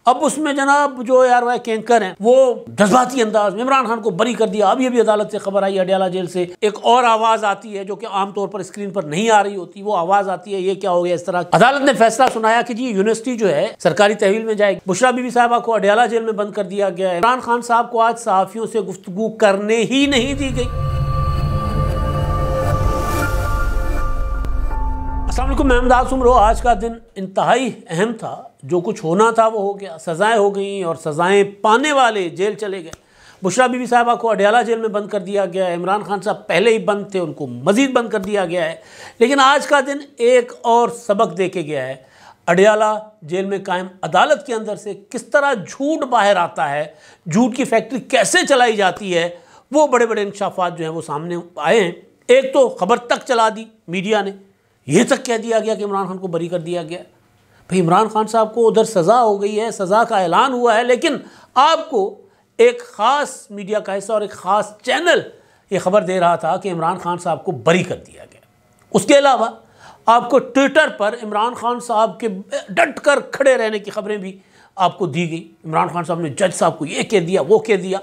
اب اس میں جناب جو ARY کے اینکر ہیں وہ جذباتی انداز میں عمران خان کو بری کر دیا. ابھی عدالت سے خبر آئی اڈیالہ جیل سے ایک اور آواز آتی ہے جو کہ عام طور پر اسکرین پر نہیں آ رہی ہوتی. وہ آواز آتی ہے یہ کیا ہو گیا اس طرح. عدالت نے فیصلہ سنایا کہ جی یونیورسٹی جو ہے سرکاری تحویل میں جائے گی. بشریٰ بی بی صاحبہ کو اڈیالہ جیل میں بند کر دیا گیا ہے. عمران خان صاحب کو آج صحافیوں سے گفتگو کرنے ہی نہیں دی گئی. السلام علیکم، میں امداد سمرو. آج کا دن انتہائی اہم تھا. جو کچھ ہونا تھا وہ ہو گیا. سزائیں ہو گئیں اور سزائیں پانے والے جیل چلے گئے. بشریٰ بی بی صاحبہ کو اڈیالہ جیل میں بند کر دیا گیا ہے. عمران خان صاحب پہلے ہی بند تھے، ان کو مزید بند کر دیا گیا ہے. لیکن آج کا دن ایک اور سبق دے کے گیا ہے. اڈیالہ جیل میں قائم عدالت کے اندر سے کس طرح جھوٹ باہر آتا ہے، جھوٹ کی فیکٹری کیسے چلائی جاتی ہے، وہ بڑے بڑے انکشافات جو ہیں وہ سامنے آئے ہیں. ایک تو خبر تک چلا دی میڈیا نے، یہ تک کہہ دیا گیا کہ عمران خان کو بری کر دیا گیا. بھئی عمران خان صاحب کو ادھر سزا ہو گئی ہے، سزا کا اعلان ہوا ہے، لیکن آپ کو ایک خاص میڈیا کا حصہ اور ایک خاص چینل یہ خبر دے رہا تھا کہ عمران خان صاحب کو بری کر دیا گیا. اس کے علاوہ آپ کو ٹویٹر پر عمران خان صاحب کے ڈٹ کر کھڑے رہنے کی خبریں بھی آپ کو دی گئی. عمران خان صاحب نے جج صاحب کو یہ کہہ دیا، وہ کہہ دیا.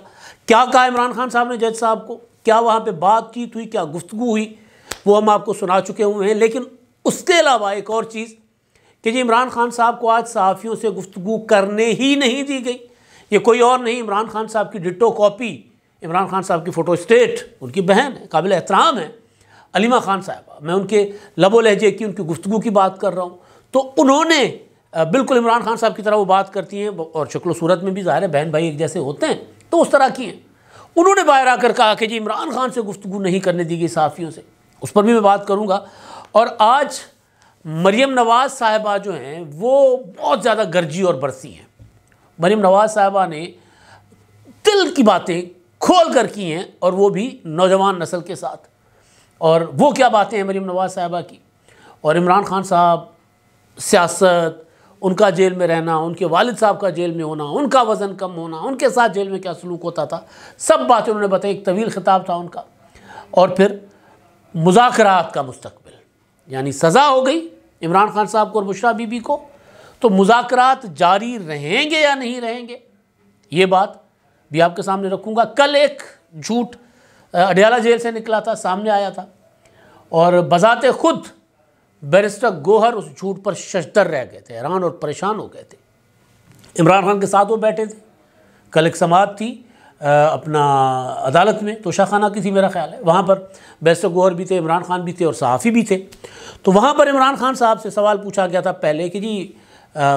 کیا کہا عمران خان صاحب نے جج صاحب کو، کیا وہاں پہ بات چیت ہوئی، کیا گفتگو ہوئی، وہ ہم آپ کو سنا چکے ہوئے ہیں. لیکن اس کے علاوہ ایک اور چیز کہ جی عمران خان صاحب کو آج صحافیوں سے گفتگو کرنے ہی نہیں دی گئی. یہ کوئی اور نہیں، عمران خان صاحب کی ڈٹو کاپی، عمران خان صاحب کی فوٹو اسٹیٹ، ان کی بہن ہے، قابل احترام ہے علیمہ خان صاحبہ. میں ان کے لب و لہجے کی، ان کی گفتگو کی بات کر رہا ہوں. تو انہوں نے بالکل عمران خان صاحب کی طرح وہ بات کرتی ہیں اور شکل و صورت میں بھی ظاہر ہے بہن بھائی ایک جیسے ہوتے ہیں تو اس طرح کی ہیں. انہوں نے باہر آ کر کہا کہ جی عمران خان سے گفتگو نہیں کرنے دی گئی صحافیوں سے. اس پر بھی میں بات کروں گا. اور آج مریم نواز صاحبہ جو ہیں وہ بہت زیادہ گرجی اور برسی ہیں. مریم نواز صاحبہ نے دل کی باتیں کھول کر کی ہیں اور وہ بھی نوجوان نسل کے ساتھ. اور وہ کیا باتیں ہیں مریم نواز صاحبہ کی، اور عمران خان صاحب، سیاست، ان کا جیل میں رہنا، ان کے والد صاحب کا جیل میں ہونا، ان کا وزن کم ہونا، ان کے ساتھ جیل میں کیا سلوک ہوتا تھا، سب باتیں انہوں نے بتائی. ایک طویل خطاب تھا ان کا. اور پھر مذاکرات کا مستقبل، یعنی سزا ہو گئی عمران خان صاحب کو اور بشریٰ بی بی کو، تو مذاکرات جاری رہیں گے یا نہیں رہیں گے، یہ بات بھی آپ کے سامنے رکھوں گا. کل ایک جھوٹ اڈیالہ جیل سے نکلا تھا، سامنے آیا تھا، اور بذات خود بیرسٹر گوہر اس جھوٹ پر ششدر رہ گئے تھے، حیران اور پریشان ہو گئے تھے. عمران خان کے ساتھ وہ بیٹھے تھے. کل ایک سماعت تھی اپنا عدالت میں، توشہ خانہ کی تھی میرا خیال ہے. وہاں پر بیرسٹر گوہر بھی تھے، عمران خان بھی تھے اور صحافی بھی تھے. تو وہاں پر عمران خان صاحب سے سوال پوچھا گیا تھا پہلے کہ جی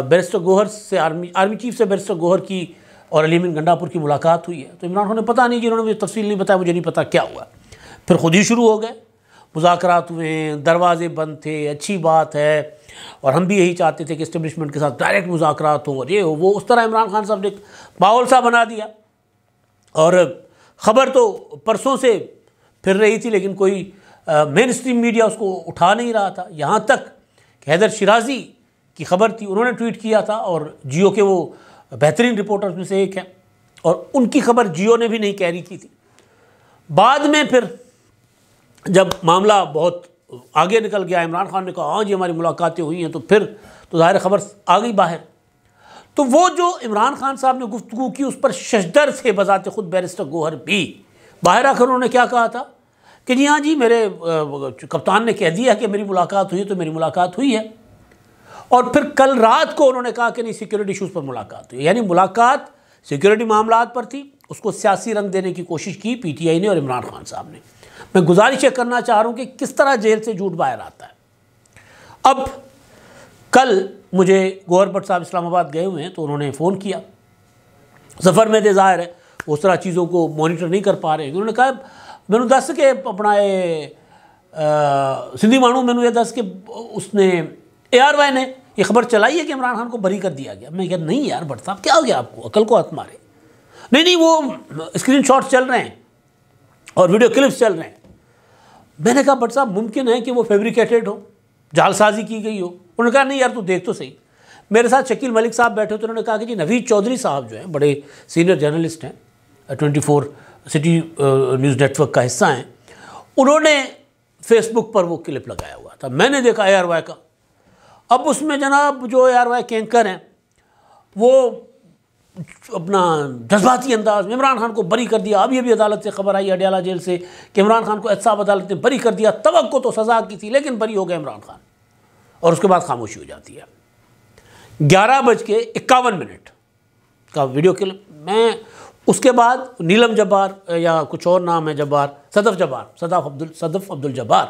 بیرسٹر گوہر سے آرمی چیف سے بیرسٹر گوہر کی اور علی امین گنڈا پور کی ملاقات ہوئی ہے. تو عمران خان نے پتہ نہیں جی، انہوں نے مجھے تفصیل نہیں بتایا، مجھے نہیں پتا کیا ہوا. پھر خود ہی شروع ہو گئے، مذاکرات ہوئے ہیں، دروازے بند تھے، اچھی بات ہے، اور ہم بھی یہی چاہتے تھے کہ اسٹیبلشمنٹ کے ساتھ ڈائریکٹ مذاکرات ہوں اور یہ ہو وہ. اس طرح عمران خان صاحب نے ایک ماحول سا بنا دیا. اور خبر تو پرسوں سے پھر رہی تھی لیکن کوئی مین اسٹریم میڈیا اس کو اٹھا نہیں رہا تھا. یہاں تک کہ حیدر شیرازی کی خبر تھی، انہوں نے ٹویٹ کیا تھا، اور جیو کے وہ بہترین رپورٹرز میں سے ایک ہیں، اور ان کی خبر جیو نے بھی نہیں کیری کی تھی. بعد میں پھر جب معاملہ بہت آگے نکل گیا، عمران خان نے کہا ہاں جی ہماری ملاقاتیں ہوئی ہیں، تو پھر تو ظاہر خبر آ گئی باہر. تو وہ جو عمران خان صاحب نے گفتگو کی اس پر ششدر تھے بذات خود بیرسٹر گوہر بھی. باہر آ کر انہوں نے کیا کہا تھا کہ جی ہاں جی میرے کپتان نے کہہ دیا کہ میری ملاقات ہوئی، تو میری ملاقات ہوئی ہے. اور پھر کل رات کو انہوں نے کہا کہ نہیں سیکیورٹی ایشوز پر ملاقات ہوئی. یعنی ملاقات سیکیورٹی معاملات پر تھی، اس کو سیاسی رنگ دینے کی کوشش کی پی ٹی آئی نے اور عمران خان صاحب نے. میں گزارش کرنا چاہ رہا ہوں کہ کس طرح جیل سے جھوٹ باہر آتا ہے. اب کل مجھے گوہر بٹ صاحب اسلام آباد گئے ہوئے ہیں، تو انہوں نے فون کیا. سفر میں دے ظاہر ہے اس طرح چیزوں کو مانیٹر نہیں کر پا رہے. انہوں نے کہا میں نے دس کہ اپنا سندھی مانو میں نے یہ دس کہ اس نے ARY نے یہ خبر چلائی ہے کہ عمران خان کو بری کر دیا گیا. میں کہا نہیں یار بٹ صاحب کیا ہو گیا آپ کو، عقل کو ہاتھ مارے. نہیں وہ اسکرین شاٹس چل رہے ہیں اور ویڈیو کلپس چل رہے ہیں. میں نے کہا بٹ صاحب ممکن ہے کہ وہ فیبریکیٹڈ ہو، جعل سازی کی گئی ہو. انہوں نے کہا نہیں یار تو دیکھ تو صحیح. میرے ساتھ شکیل ملک صاحب بیٹھے تو انہوں نے کہا کہ جی نوید چودھری صاحب جو ہیں بڑے سینئر جرنلسٹ ہیں، 24 سٹی نیوز نیٹ ورک کا حصہ ہیں، انہوں نے فیس بک پر وہ کلپ لگایا ہوا تھا. میں نے دیکھا ARY کا. اب اس میں جناب جو ARY کے اینکر ہیں وہ اپنا جذباتی انداز میں عمران خان کو بری کر دیا. ابھی عدالت سے خبر آئی اڈیالہ جیل سے کہ عمران خان کو احتساب عدالت نے بری کر دیا. توقع تو سزا کی تھی لیکن بری ہو گئے عمران خان, اور اس کے بعد خاموشی ہو جاتی ہے. 11:51 کا ویڈیو کلپ. میں اس کے بعد نیلم جبار یا کچھ اور نام ہے جبار, صدف عبد الجبار,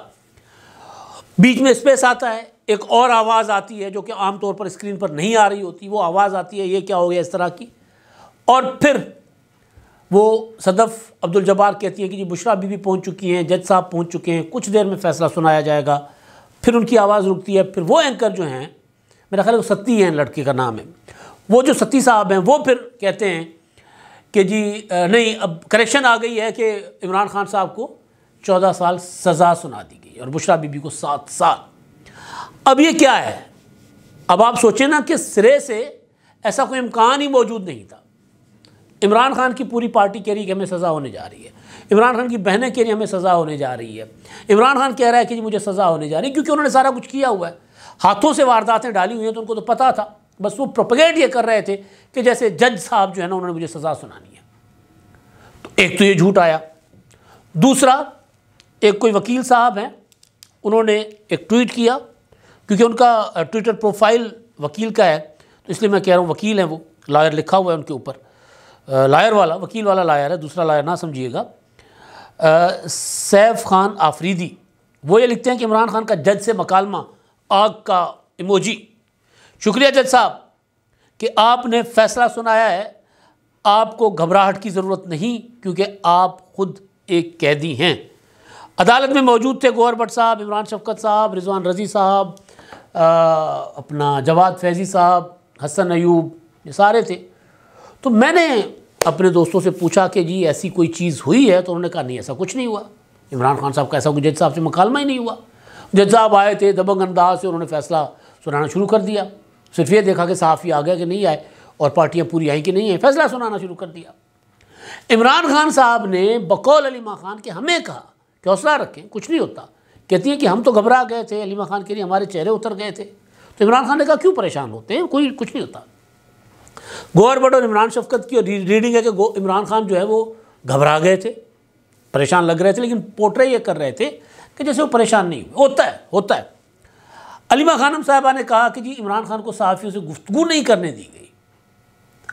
بیچ میں اسپیس آتا ہے. ایک اور آواز آتی ہے جو کہ عام طور پر اسکرین پر نہیں آ رہی ہوتی. وہ آواز آتی ہے یہ کیا ہو گیا اس طرح کی, اور پھر وہ صدف عبد الجبار کہتی ہے کہ جی بشریٰ بی بی پہنچ چکی ہیں, جج صاحب پہنچ چکے ہیں, کچھ دیر میں فیصلہ سنایا جائے گا. پھر ان کی آواز رکتی ہے. پھر وہ اینکر جو ہیں, میرا خیال ہے وہ ستی ہیں لڑکے کا نام ہے, وہ جو ستی صاحب ہیں وہ پھر کہتے ہیں کہ جی نہیں اب کریکشن آ گئی ہے کہ عمران خان صاحب کو 14 سال سزا سنا دی گئی اور بشریٰ بی بی کو 7 سال. اب یہ کیا ہے؟ اب آپ سوچیں نا کہ سرے سے ایسا کوئی امکان ہی موجود نہیں تھا. عمران خان کی پوری پارٹی کہہ رہی ہے کہ ہمیں سزا ہونے جا رہی ہے, عمران خان کی بہنیں کہہ رہی ہیں ہمیں سزا ہونے جا رہی ہے, عمران خان کہہ رہا ہے کہ جی مجھے سزا ہونے جا رہی ہے, کیونکہ انہوں نے سارا کچھ کیا ہوا ہے, ہاتھوں سے وارداتیں ڈالی ہوئی ہیں, تو ان کو تو پتہ تھا. بس وہ پروپیگیٹ یہ کر رہے تھے کہ جیسے جج صاحب جو ہے نا انہوں نے مجھے سزا سنانی ہے. تو ایک تو یہ جھوٹ آیا. دوسرا, ایک کوئی وکیل صاحب ہیں, انہوں نے ایک ٹویٹ کیا, کیونکہ ان کا ٹویٹر پروفائل وکیل کا ہے تو اس لیے میں کہہ رہا ہوں وکیل ہیں, وہ لائر لکھا ہوا ہے ان کے اوپر, لائر والا, وکیل والا لائر ہے, دوسرا لائر نہ سمجھیے گا. سیف خان آفریدی, وہ یہ لکھتے ہیں کہ عمران خان کا جج سے مکالمہ, آگ کا ایموجی. شکریہ جج صاحب کہ آپ نے فیصلہ سنایا ہے, آپ کو گھبراہٹ کی ضرورت نہیں کیونکہ آپ خود ایک قیدی ہیں. عدالت میں موجود تھے گوہر بٹ صاحب, عمران شفقت صاحب, رضوان رضی صاحب, اپنا جواد فیضی صاحب, حسن ایوب, یہ سارے تھے. تو میں نے اپنے دوستوں سے پوچھا کہ جی ایسی کوئی چیز ہوئی ہے؟ تو انہوں نے کہا نہیں ایسا کچھ نہیں ہوا, عمران خان صاحب کا ایسا کوئی جج صاحب سے مکالمہ ہی نہیں ہوا. جج صاحب آئے تھے دبنگ انداز سے, انہوں نے فیصلہ سنانا شروع کر دیا. صرف یہ دیکھا کہ صحافی آ گیا کہ نہیں آئے اور پارٹیاں پوری آئیں کہ نہیں آئیں, فیصلہ سنانا شروع کر دیا. عمران خان صاحب نے بقول علیمہ خان کہ ہمیں کہا کہ حوصلہ رکھیں کچھ نہیں ہوتا. کہتی ہیں کہ ہم تو گھبرا گئے تھے, علیمہ خان کے لیے ہمارے چہرے اتر گئے تھے. تو عمران خان نے کہا کیوں پریشان ہوتے ہیں, کوئی کچھ نہیں ہوتا. گوہر بٹ اور عمران شفقت کی ریڈنگ ہے کہ عمران خان جو ہے وہ گھبرا گئے تھے, پریشان لگ رہے تھے, لیکن پورٹرے یہ کر رہے تھے کہ جیسے وہ پریشان نہیں ہوئے. ہوتا ہے. علیمہ خانم صاحبہ نے کہا کہ جی عمران خان کو صحافیوں سے گفتگو نہیں کرنے دی گئی.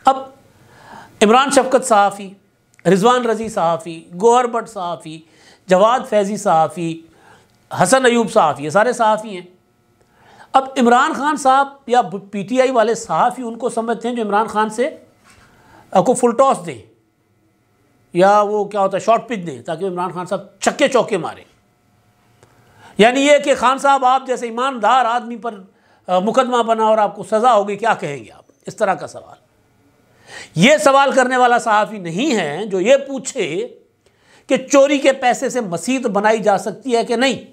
اب عمران شفقت صحافی, رضوان رضی صحافی, گوہر بٹ صحافی, جواد فیضی صحافی, حسن ایوب صحافی, یہ سارے صحافی ہیں. اب عمران خان صاحب یا پی ٹی آئی والے صحافی ان کو سمجھتے ہیں جو عمران خان سے کو فل ٹاس دیں یا وہ کیا ہوتا ہے شارٹ پچ دیں تاکہ عمران خان صاحب چھکے چوکے ماریں. یعنی یہ کہ خان صاحب آپ جیسے ایماندار آدمی پر مقدمہ بنا اور آپ کو سزا ہوگی, کیا کہیں گے آپ؟ اس طرح کا سوال. یہ سوال کرنے والا صحافی نہیں ہے جو یہ پوچھے کہ چوری کے پیسے سے مسجد بنائی جا سکتی ہے کہ نہیں.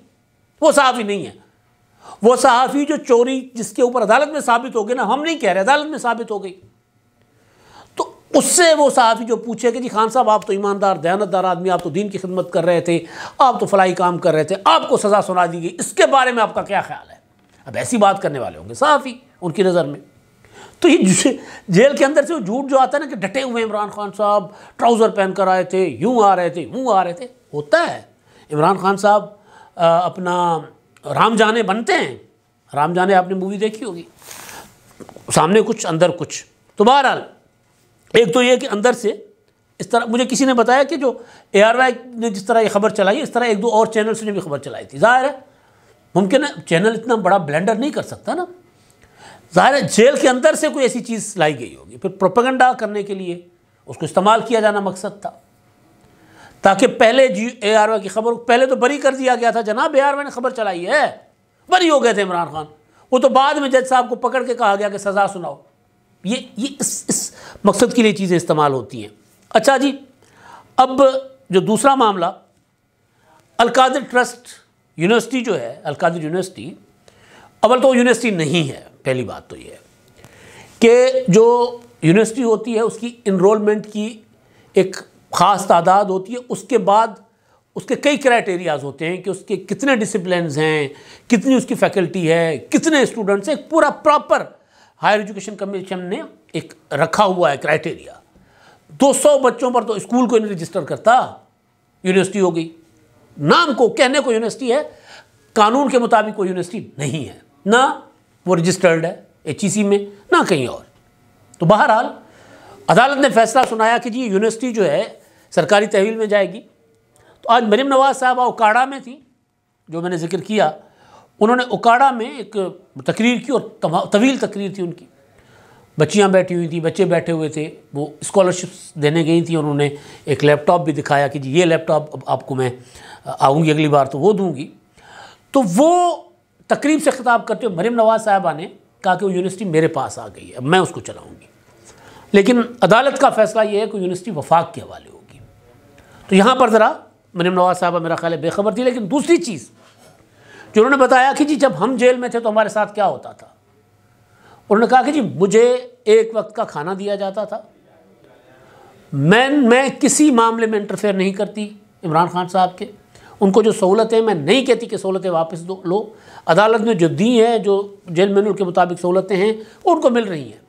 وہ صحافی نہیں ہے. وہ صحافی جو چوری جس کے اوپر عدالت میں ثابت ہو گئی نا, ہم نہیں کہہ رہے, عدالت میں ثابت ہو گئی, تو اس سے وہ صحافی جو پوچھے کہ جی خان صاحب آپ تو ایماندار دیانتدار آدمی, آپ تو دین کی خدمت کر رہے تھے, آپ تو فلاحی کام کر رہے تھے, آپ کو سزا سنا دی گئی, اس کے بارے میں آپ کا کیا خیال ہے؟ اب ایسی بات کرنے والے ہوں گے صحافی ان کی نظر میں. تو یہ جیل کے اندر سے وہ جھوٹ جو آتا ہے نا کہ ڈٹے ہوئے عمران خان صاحب ٹراؤزر پہن کر آئے تھے, یوں آ رہے تھے, یوں آ رہے تھے, ہوتا ہے. عمران خان صاحب اپنا رام جانے بنتے ہیں. رام جانے آپ نے مووی دیکھی ہوگی, سامنے کچھ اندر کچھ. تو بہرحال ایک تو یہ کہ اندر سے اس طرح مجھے کسی نے بتایا کہ جو ARY نے جس طرح یہ خبر چلائی, اس طرح ایک دو اور چینلز نے بھی خبر چلائی تھی. ظاہر ہے ممکن ہے چینل اتنا بڑا بلینڈر نہیں کر سکتا نا, ظاہر ہے جیل کے اندر سے کوئی ایسی چیز لائی گئی ہوگی, پھر پروپیگنڈا کرنے کے لیے اس کو استعمال کیا جانا مقصد تھا, تاکہ پہلے ARY کی خبر پہلے تو بری کر دیا گیا تھا, جناب ARY نے خبر چلائی ہے, بری ہو گئے تھے عمران خان. وہ تو بعد میں جج صاحب کو پکڑ کے کہا گیا کہ سزا سناؤ. یہ اس مقصد کے لیے چیزیں استعمال ہوتی ہیں. اچھا جی, اب جو دوسرا معاملہ, القادر ٹرسٹ یونیورسٹی جو ہے, القادر یونیورسٹی, اول تو یونیورسٹی نہیں ہے. پہلی بات تو یہ ہے کہ جو یونیورسٹی ہوتی ہے اس کی انرولمنٹ کی ایک خاص تعداد ہوتی ہے, اس کے بعد اس کے کئی کرائٹیریاز ہوتے ہیں کہ اس کے کتنے ڈسپلنز ہیں, کتنی اس کی فیکلٹی ہے, کتنے اسٹوڈنٹس ہیں, ایک پورا پراپر ہائر ایجوکیشن کمیشن نے ایک رکھا ہوا ہے کرائٹیریا، 200 بچوں پر تو اسکول کو نہیں رجسٹر کرتا، یونیورسٹی ہو گئی، نام کو کہنے کو یونیورسٹی ہے، قانون کے مطابق وہ یونیورسٹی نہیں ہے، نہ وہ رجسٹرڈ ہے HEC میں نہ کہیں اور۔ تو بہرحال عدالت نے فیصلہ سنایا کہ جی یونیورسٹی جو ہے سرکاری تحویل میں جائے گی۔ تو آج مریم نواز صاحبہ اوکاڑا میں تھی، جو میں نے ذکر کیا، انہوں نے اوکاڑا میں ایک تقریر کی اور طویل تقریر تھی ان کی، بچیاں بیٹھی ہوئی تھیں، بچے بیٹھے ہوئے تھے، وہ اسکالرشپس دینے گئی تھیں، انہوں نے ایک لیپ ٹاپ بھی دکھایا کہ جی یہ لیپ ٹاپ آپ کو میں آؤں گی اگلی بار تو وہ دوں گی۔ تو وہ تقریب سے خطاب کرتے ہوئے مریم نواز صاحبہ نے کہا کہ وہ یونیورسٹی میرے پاس آ گئی ہے، میں اس کو چلاؤں گی، لیکن عدالت کا فیصلہ یہ ہے کہ یونیورسٹی وفاق کے حوالے ہوگی۔ تو یہاں پر ذرا مریم نواز صاحبہ میرا خیال ہے بے خبر تھی۔ لیکن دوسری چیز جو انہوں نے بتایا کہ جی جب ہم جیل میں تھے تو ہمارے ساتھ کیا ہوتا تھا، انہوں نے کہا کہ جی مجھے ایک وقت کا کھانا دیا جاتا تھا، میں کسی معاملے میں انٹرفیئر نہیں کرتی عمران خان صاحب کے، ان کو جو سہولتیں میں نہیں کہتی کہ سہولتیں واپس لو، عدالت نے جو دی ہیں، جو جیل مینول کے مطابق سہولتیں ہیں وہ ان کو مل رہی ہیں۔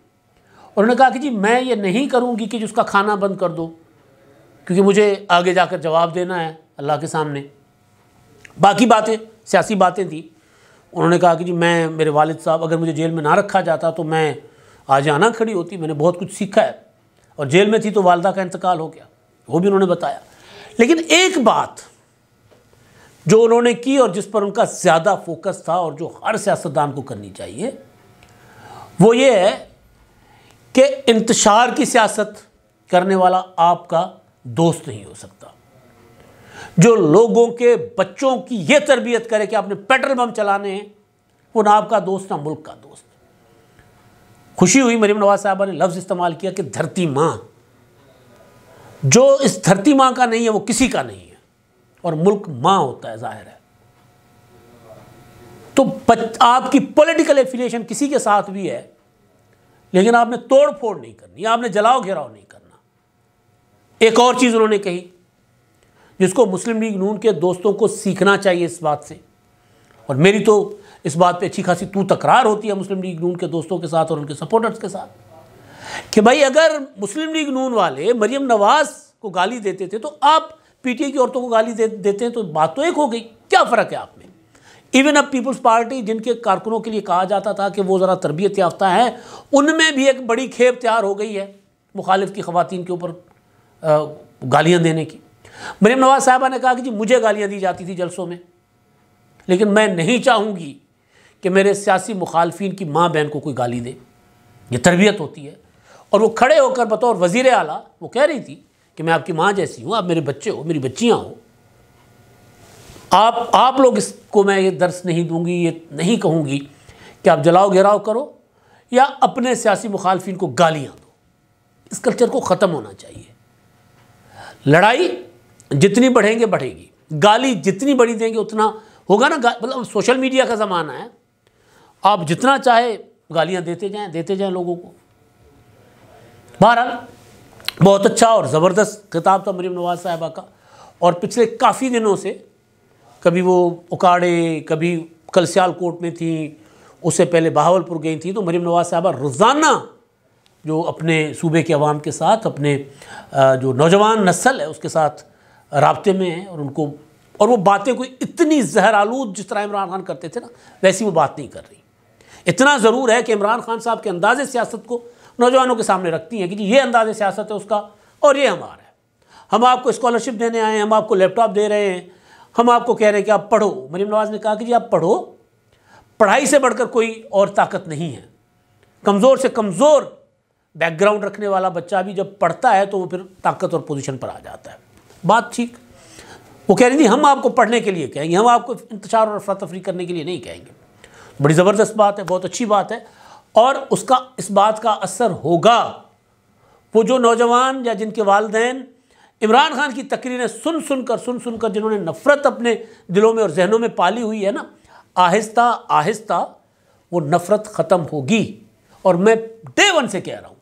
انہوں نے کہا کہ جی میں یہ نہیں کروں گی کہ جس کا کھانا بند کر دو، کیونکہ مجھے آگے جا کر جواب دینا ہے اللہ کے سامنے۔ باقی باتیں سیاسی باتیں تھیں، انہوں نے کہا کہ جی میرے والد صاحب اگر مجھے جیل میں نہ رکھا جاتا تو میں آج آنا کھڑی ہوتی، میں نے بہت کچھ سیکھا ہے، اور جیل میں تھی تو والدہ کا انتقال ہو گیا، وہ بھی انہوں نے بتایا۔ لیکن ایک بات جو انہوں نے کی اور جس پر ان کا زیادہ فوکس تھا اور جو ہر سیاستدان کو کرنی چاہیے، وہ یہ ہے کہ انتشار کی سیاست کرنے والا آپ کا دوست نہیں ہو سکتا۔ جو لوگوں کے بچوں کی یہ تربیت کرے کہ آپ نے پیٹرول بم چلانے ہیں، وہ نہ آپ کا دوست نہ ملک کا دوست۔ خوشی ہوئی مریم نواز صاحبہ نے لفظ استعمال کیا کہ دھرتی ماں، جو اس دھرتی ماں کا نہیں ہے وہ کسی کا نہیں ہے، اور ملک ماں ہوتا ہے، ظاہر ہے۔ تو آپ کی پولیٹیکل ایفیلیشن کسی کے ساتھ بھی ہے، لیکن آپ نے توڑ پھوڑ نہیں کرنی، آپ نے جلاؤ گھیراؤ نہیں کرنا۔ ایک اور چیز انہوں نے کہی جس کو مسلم لیگ نون کے دوستوں کو سیکھنا چاہیے اس بات سے، اور میری تو اس بات پہ اچھی خاصی تکرار ہوتی ہے مسلم لیگ نون کے دوستوں کے ساتھ اور ان کے سپورٹرز کے ساتھ، کہ بھائی اگر مسلم لیگ نون والے مریم نواز کو گالی دیتے تھے تو آپ پی ٹی آئی کی عورتوں کو گالی دیتے ہیں، تو بات تو ایک ہو گئی، کیا فرق ہے آپ میں؟ ایون اب پیپلز پارٹی جن کے کارکنوں کے لیے کہا جاتا تھا کہ وہ ذرا تربیت یافتہ ہیں، ان میں بھی ایک بڑی کھیپ تیار ہو گئی ہے مخالف کی خواتین کے اوپر گالیاں دینے کی۔ مریم نواز صاحبہ نے کہا کہ جی مجھے گالیاں دی جاتی تھی جلسوں میں، لیکن میں نہیں چاہوں گی کہ میرے سیاسی مخالفین کی ماں بہن کو کوئی گالی دے، یہ تربیت ہوتی ہے۔ اور وہ کھڑے ہو کر بطور وزیر اعلیٰ وہ کہہ رہی تھی کہ میں آپ کی ماں جیسی ہوں، آپ میرے بچے ہو، میری بچیاں ہو، آپ لوگ اس کو میں یہ درس نہیں دوں گی، یہ نہیں کہوں گی کہ آپ جلاؤ گھیراؤ کرو یا اپنے سیاسی مخالفین کو گالیاں دو۔ اس کلچر کو ختم ہونا چاہیے۔ لڑائی جتنی بڑھیں گے بڑھے گی، گالی جتنی بڑی دیں گے اتنا ہوگا نا، مطلب سوشل میڈیا کا زمانہ ہے، آپ جتنا چاہے گالیاں دیتے جائیں لوگوں کو۔ بہرحال بہت اچھا اور زبردست خطاب تھا مریم نواز صاحبہ کا، اور پچھلے کافی دنوں سے کبھی وہ اکاڑے، کبھی کل سیال کوٹ میں تھیں، اس سے پہلے بہاولپور گئی تھیں، تو مریم نواز صاحبہ روزانہ جو اپنے صوبے کے عوام کے ساتھ، اپنے جو نوجوان نسل ہے اس کے ساتھ رابطے میں ہیں، اور وہ باتیں کوئی اتنی زہر آلود جس طرح عمران خان کرتے تھے نا ویسی وہ بات نہیں کر رہی۔ اتنا ضرور ہے کہ عمران خان صاحب کے انداز سیاست کو نوجوانوں کے سامنے رکھتی ہیں کہ جی یہ انداز سیاست ہے اس کا اور یہ ہمارا ہے، ہم آپ کو اسکالرشپ دینے آئے ہیں، ہم آپ کو لیپ ٹاپ دے رہے ہیں، ہم آپ کو کہہ رہے ہیں کہ آپ پڑھو۔ مریم نواز نے کہا کہ جی آپ پڑھو، پڑھائی سے بڑھ کر کوئی اور طاقت نہیں ہے۔ کمزور سے کمزور بیک گراؤنڈ رکھنے والا بچہ بھی جب پڑھتا ہے تو وہ پھر طاقت اور پوزیشن پر آ جاتا ہے۔ بات ٹھیک، وہ کہہ رہی تھی ہم آپ کو پڑھنے کے لیے کہیں گے، ہم آپ کو انتشار اور افراتفری کرنے کے لیے نہیں کہیں گے۔ بڑی زبردست بات ہے، بہت اچھی بات ہے، اور اس بات کا اثر ہوگا۔ وہ جو نوجوان یا جن کے والدین عمران خان کی تقریریں سن کر جنہوں نے نفرت اپنے دلوں میں اور ذہنوں میں پالی ہوئی ہے نا، آہستہ آہستہ وہ نفرت ختم ہوگی۔ اور میں ڈے ون سے کہہ رہا ہوں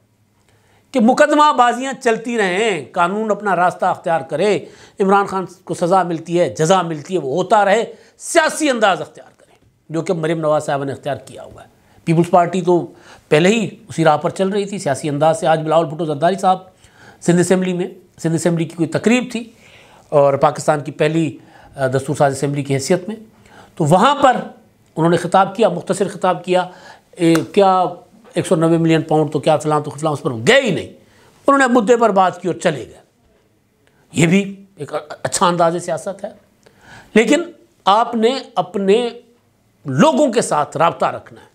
کہ مقدمہ بازیاں چلتی رہیں، قانون اپنا راستہ اختیار کرے، عمران خان کو سزا ملتی ہے، جزا ملتی ہے، وہ ہوتا رہے، سیاسی انداز اختیار کریں جو کہ مریم نواز صاحبہ نے اختیار کیا ہوا ہے۔ پیپلز پارٹی تو پہلے ہی اسی راہ پر چل رہی تھی سیاسی انداز سے. آج بلاول بھٹو زرداری صاحب سندھ اسمبلی کی کوئی تقریب تھی اور پاکستان کی پہلی دستور ساز اسمبلی کی حیثیت میں, تو وہاں پر انہوں نے خطاب کیا, مختصر خطاب کیا. کیا 190 ملین پاؤنڈ تو کیا فلاں تو فلاں, اس پر گئے ہی نہیں. انہوں نے مدعے پر بات کی اور چلے گئے. یہ بھی ایک اچھا انداز سیاست ہے. لیکن آپ نے اپنے لوگوں کے ساتھ رابطہ رکھنا ہے.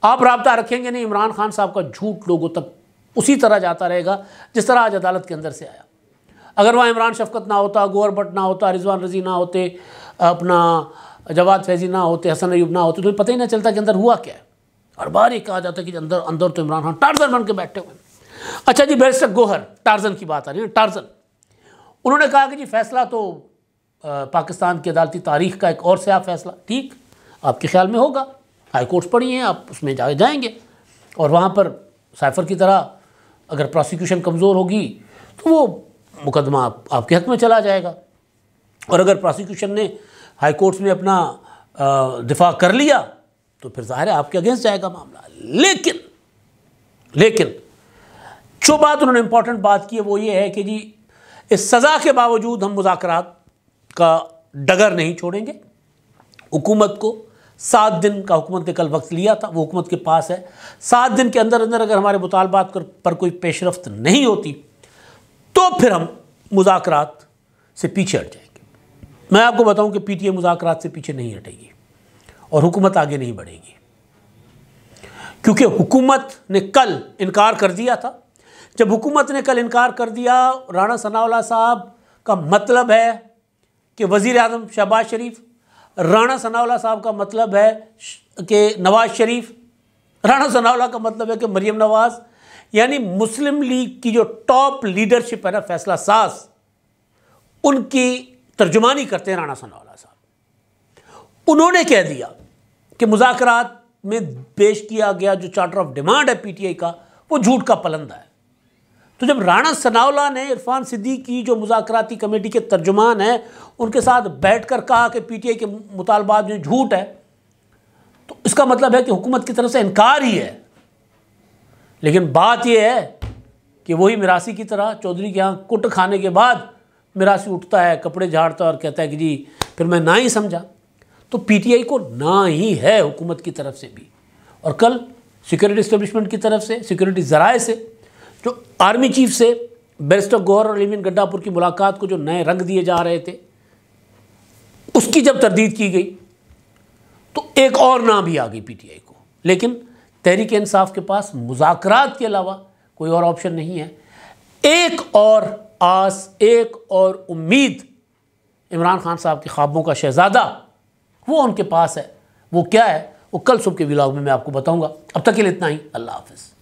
آپ رابطہ رکھیں گے نہیں, عمران خان صاحب کا جھوٹ لوگوں تک اسی طرح جاتا رہے گا جس طرح آج عدالت کے اندر سے آیا. اگر وہاں عمران شفقت نہ ہوتا, گوہر بٹ نہ ہوتا, رضوان رضی نہ ہوتے, اپنا جواد فیضی نہ ہوتے, حسن ایوب نہ ہوتے, تو پتہ ہی نہ چلتا کہ اندر ہوا کیا ہے. ہر بار یہ کہا جاتا ہے کہ اندر تو عمران خان ٹارزن بن کے بیٹھے ہوئے. اچھا جی, بیرسٹر گوہر, ٹارزن کی بات آ رہی ہے, ٹارزن. انہوں نے کہا کہ جی فیصلہ تو پاکستان کی عدالتی تاریخ کا ایک اور سیاہ فیصلہ, ٹھیک آپ کے خیال میں ہوگا, ہائی کورٹس پڑھی ہیں آپ, اس میں جائیں گے اور وہاں پر سائفر کی طرح اگر پروسیکیوشن کمزور ہوگی تو وہ مقدمہ آپ کے حق میں چلا جائے گا, اور اگر پروسیکیوشن نے ہائی کورٹس میں اپنا دفاع کر لیا تو پھر ظاہر ہے آپ کے اگینسٹ جائے گا معاملہ. لیکن جو بات انہوں نے امپورٹنٹ بات کی ہے وہ یہ ہے کہ جی اس سزا کے باوجود ہم مذاکرات کا ڈگر نہیں چھوڑیں گے. حکومت کو 7 دن کا حکومت نے کل وقت لیا تھا, وہ حکومت کے پاس ہے. 7 دن کے اندر اگر ہمارے مطالبات پر کوئی پیش رفت نہیں ہوتی تو پھر ہم مذاکرات سے پیچھے ہٹ جائیں گے. میں آپ کو بتاؤں کہ پی ٹی اے مذاکرات سے پیچھے نہیں ہٹے گی اور حکومت آگے نہیں بڑھے گی, کیونکہ حکومت نے کل انکار کر دیا تھا. جب حکومت نے کل انکار کر دیا, رانا ثناءاللہ صاحب کا مطلب ہے کہ وزیر اعظم شہباز شریف, رانا ثناءاللہ صاحب کا مطلب ہے کہ نواز شریف, رانا ثناءاللہ کا مطلب ہے کہ مریم نواز, یعنی مسلم لیگ کی جو ٹاپ لیڈرشپ ہے نا, فیصلہ ساز, ان کی ترجمانی کرتے ہیں رانا ثناءاللہ صاحب. انہوں نے کہہ دیا کہ مذاکرات میں پیش کیا گیا جو چارٹر آف ڈیمانڈ ہے پی ٹی آئی کا وہ جھوٹ کا پلندہ ہے. تو جب رانا ثناءاللہ نے عرفان صدیقی جو مذاکراتی کمیٹی کے ترجمان ہیں ان کے ساتھ بیٹھ کر کہا کہ پی ٹی آئی کے مطالبات جو جھوٹ ہے, تو اس کا مطلب ہے کہ حکومت کی طرف سے انکار ہی ہے. لیکن بات یہ ہے کہ وہی میراثی کی طرح چودھری کے ہاں کٹ کھانے کے بعد میراثی اٹھتا ہے, کپڑے جھاڑتا ہے اور کہتا ہے کہ جی پھر میں نہ ہی سمجھا. تو پی ٹی آئی کو نہ ہی ہے حکومت کی طرف سے بھی. اور کل سیکورٹی اسٹیبلشمنٹ کی طرف سے, سیکورٹی ذرائع سے, جو آرمی چیف سے بیرسٹر گوہر اور لیمن گڈا پور کی ملاقات کو جو نئے رنگ دیے جا رہے تھے, اس کی جب تردید کی گئی تو ایک اور نام بھی آ گئی پی ٹی آئی کو. لیکن تحریک انصاف کے پاس مذاکرات کے علاوہ کوئی اور آپشن نہیں ہے. ایک اور آس, ایک اور امید عمران خان صاحب کے خوابوں کا شہزادہ وہ ان کے پاس ہے. وہ کیا ہے وہ کل صبح کے ولاگ میں آپ کو بتاؤں گا. اب تک کے لیے اتنا ہی. اللہ حافظ.